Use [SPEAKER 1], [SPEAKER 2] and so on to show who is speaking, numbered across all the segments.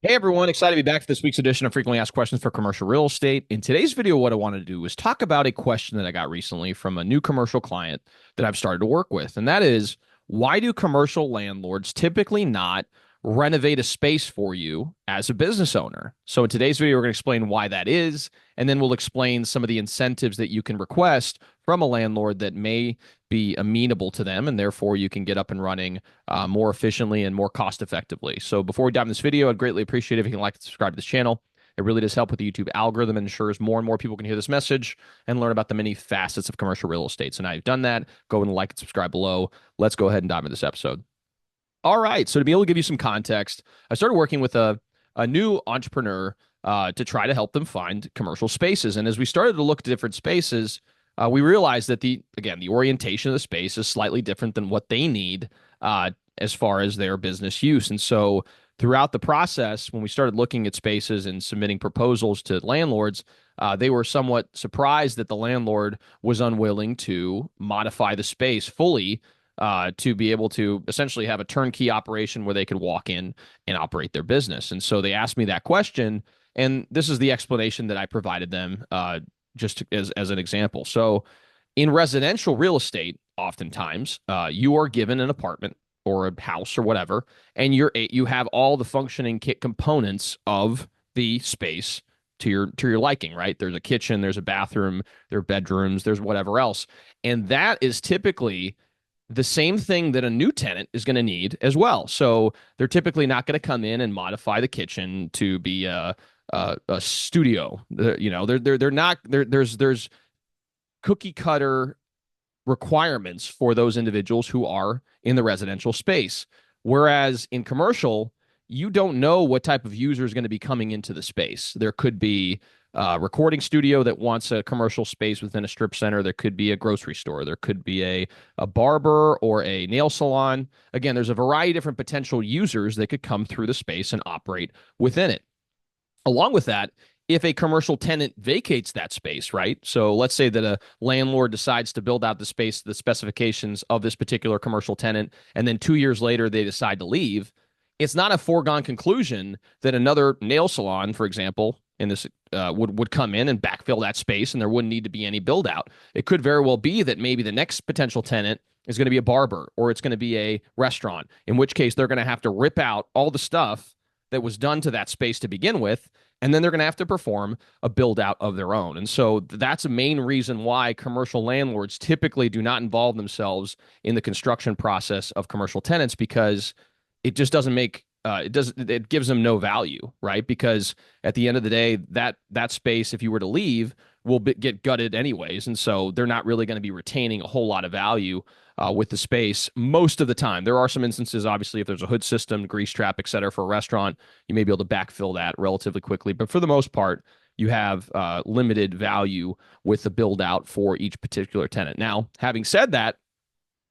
[SPEAKER 1] Hey everyone, excited to be back for this week's edition of Frequently Asked Questions for Commercial Real Estate. In today's video, what I want to do is talk about a question that I got recently from a new commercial client that I've started to work with. And that is, why do commercial landlords typically not renovate a space for you as a business owner? So in today's video, we're going to explain why that is, and then we'll explain some of the incentives that you can request from a landlord that may be amenable to them, and therefore you can get up and running more efficiently and more cost effectively. So before we dive in this video, I'd greatly appreciate it if you can like and subscribe to this channel. It really does help with the YouTube algorithm and ensures more and more people can hear this message and learn about the many facets of commercial real estate. So now you've done that, go and like and subscribe below. Let's go ahead and dive into this episode. All right. So to be able to give you some context, I started working with a new entrepreneur to try to help them find commercial spaces. And as we started to look at different spaces, we realized that the orientation of the space is slightly different than what they need as far as their business use. And so throughout the process, when we started looking at spaces and submitting proposals to landlords, they were somewhat surprised that the landlord was unwilling to modify the space fully to be able to essentially have a turnkey operation where they could walk in and operate their business. And so they asked me that question, and this is the explanation that I provided them just as an example. So in residential real estate, oftentimes you are given an apartment or a house or whatever, and you have all the functioning kit components of the space to your liking, right? There's a kitchen, there's a bathroom, there are bedrooms, there's whatever else. And that is typically the same thing that a new tenant is going to need as well. So they're typically not going to come in and modify the kitchen to be a studio. They're not there's cookie cutter requirements for those individuals who are in the residential space. Whereas in commercial, you don't know what type of user is going to be coming into the space. There could be a recording studio that wants a commercial space within a strip center. There could be a grocery store. There could be a barber or a nail salon. Again, there's a variety of different potential users that could come through the space and operate within it. Along with that, if a commercial tenant vacates that space, right? So let's say that a landlord decides to build out the space, the specifications of this particular commercial tenant, and then 2 years later they decide to leave. It's not a foregone conclusion that another nail salon, for example, in this would come in and backfill that space, and there wouldn't need to be any build out. It could very well be that maybe the next potential tenant is going to be a barber or it's going to be a restaurant, in which case they're going to have to rip out all the stuff that was done to that space to begin with, and then they're going to have to perform a build out of their own. And so that's a main reason why commercial landlords typically do not involve themselves in the construction process of commercial tenants, because it just doesn't make it gives them no value, right? Because at the end of the day, that space, if you were to leave, will get gutted anyways, and so they're not really going to be retaining a whole lot of value with the space most of the time. There are some instances, obviously, if there's a hood system, grease trap, et cetera, for a restaurant, you may be able to backfill that relatively quickly. But for the most part, you have limited value with the build out for each particular tenant. Now, having said that,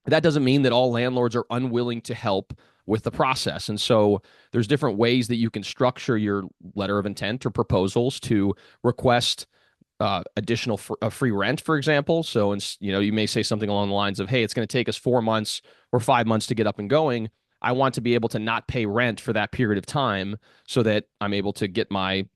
[SPEAKER 1] that doesn't mean that all landlords are unwilling to help with the process. And so there's different ways that you can structure your letter of intent or proposals to request additional free rent, for example. So, you may say something along the lines of, hey, it's going to take us 4 months or 5 months to get up and going. I want to be able to not pay rent for that period of time so that I'm able to get my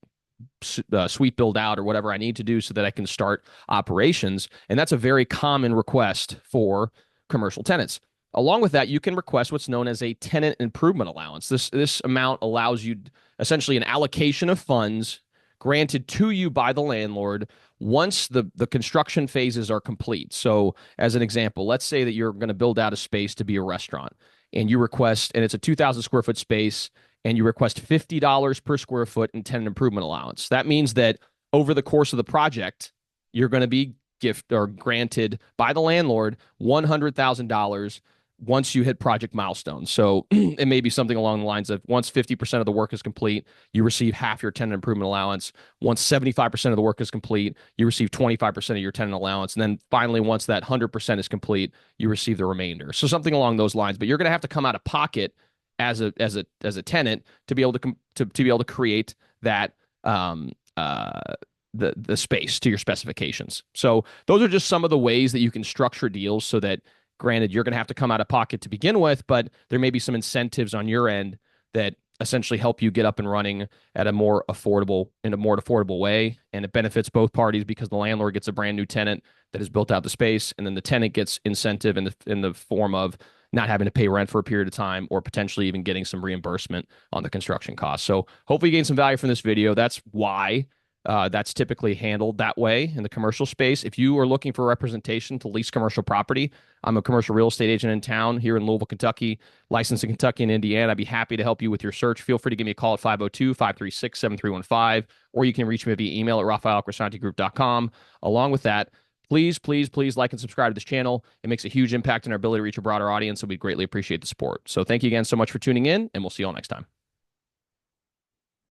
[SPEAKER 1] suite build out or whatever I need to do so that I can start operations. And that's a very common request for commercial tenants. Along with that, you can request what's known as a tenant improvement allowance. This amount allows you essentially an allocation of funds granted to you by the landlord once the construction phases are complete. So, as an example, let's say that you're going to build out a space to be a restaurant, and you request, and it's a 2,000 square foot space, and you request $50 per square foot in tenant improvement allowance. That means that over the course of the project, you're going to be gift or granted by the landlord $100,000 once you hit project milestones. So it may be something along the lines of, once 50% of the work is complete, you receive half your tenant improvement allowance. Once 75% of the work is complete, you receive 25% of your tenant allowance. And then finally, once that 100% is complete, you receive the remainder. So something along those lines. But you're going to have to come out of pocket as a tenant to be able to be able to create that the space to your specifications. So those are just some of the ways that you can structure deals so that, granted, you're going to have to come out of pocket to begin with, but there may be some incentives on your end that essentially help you get up and running at a more affordable way. And it benefits both parties because the landlord gets a brand new tenant that has built out the space, and then the tenant gets incentive in the form of not having to pay rent for a period of time or potentially even getting some reimbursement on the construction costs. So hopefully you gain some value from this video. That's why that's typically handled that way in the commercial space. If you are looking for representation to lease commercial property, I'm a commercial real estate agent in town here in Louisville, Kentucky, licensed in Kentucky and Indiana. I'd be happy to help you with your search. Feel free to give me a call at 502-536-7315, or you can reach me via email at raphael@crescentigroup.com. Along with that, please, please, please like and subscribe to this channel. It makes a huge impact on our ability to reach a broader audience, and we greatly appreciate the support. So thank you again so much for tuning in, and we'll see you all next time.